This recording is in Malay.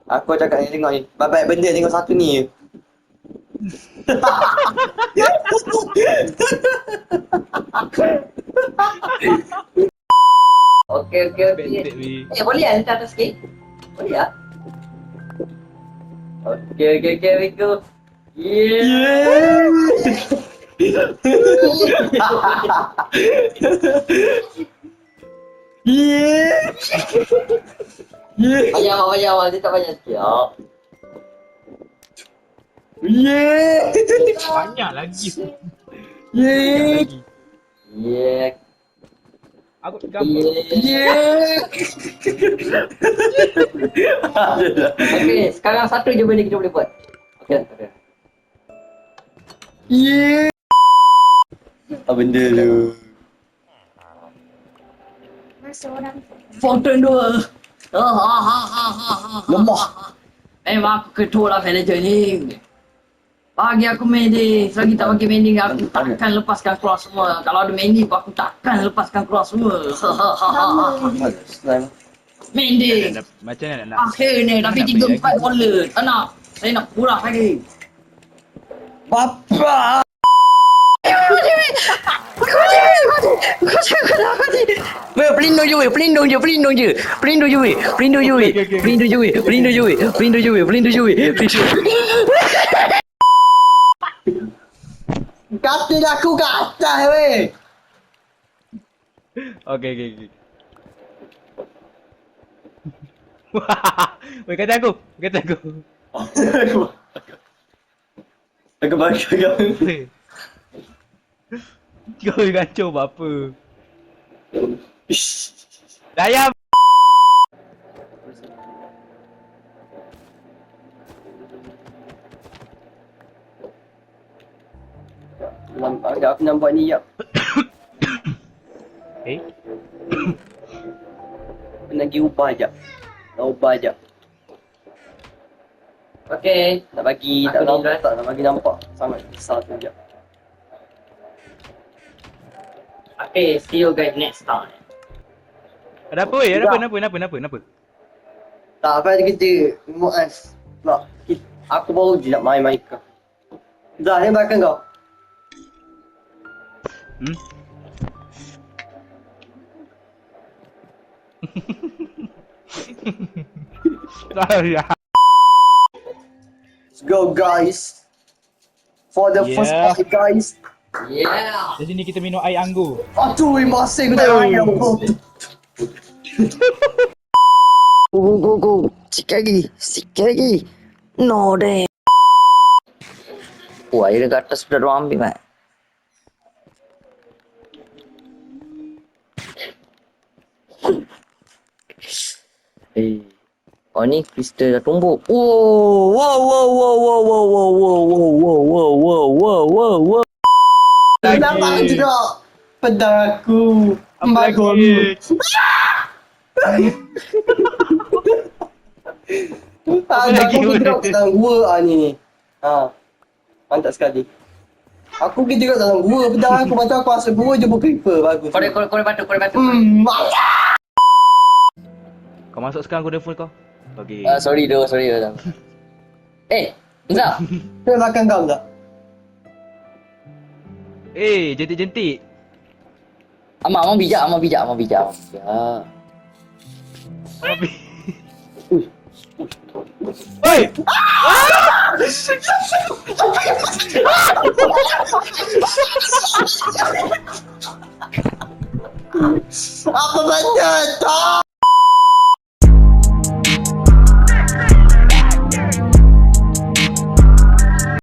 Aku cakap ni tengok ni. Baik benda tengok satu ni je. Okey. Bentek ni. Boleh lah letak atas sikit? Boleh lah. Okey, Rico. Yeah. Banyak awal. Dia tak banyak sikit. Banyak lagi. Yeah. Aku gambar. Okey, sekarang satu je benda kita boleh buat. Okey. Apa benda tu? Masa orang Fountain 2. Lemah. Memang aku ketua lah manager ni. Bagi aku mending. Selagi tak bagi mending aku takkan lepaskan keluar semua. Kalau ada mending aku takkan lepaskan keluar semua. Mending. Macam mana nak? Akhirnya tapi 3-4 bola. Tak nak. Saya nak purah lagi. Bapa. Pelindung je. Katil aku kat atas weh. Okey. Weh, kata aku. Aku bagi kau. Weh. Kau kacau buat apa? Dayam. Aku nampak ni jap. Nak ubah jap. Okey, nak bagi tak nak bagi nampak sangat besar tu jap. Okay, see you guys next time. Ada apa weh? Kenapa? Tak apa kita muas. Nak. Aku baru je nak main kau. Dah ni belakang kau. Sorry. Let's go guys. For the first part guys. Yeah. Di sini kita minum air anggur. Aduh, masih aku tak main. Go. Sikit lagi. No deh. Oh, air dekat atas sudah orang ambil, Mat. Oh ni kristal dah tumbuk. Wow. Nampak juga pedang aku. Apa lagi? Aku kira dalam gua ni. Mantap sekali. Aku kira dalam gua pedang aku macam aku masuk gua je creeper bagus. Kore batu. Kau masuk sekarang aku dah full kau. Okey. Sorry dah. Zah. Kau makan kau tak? Jentik. Amak bijak. Oi! Apa benda tu?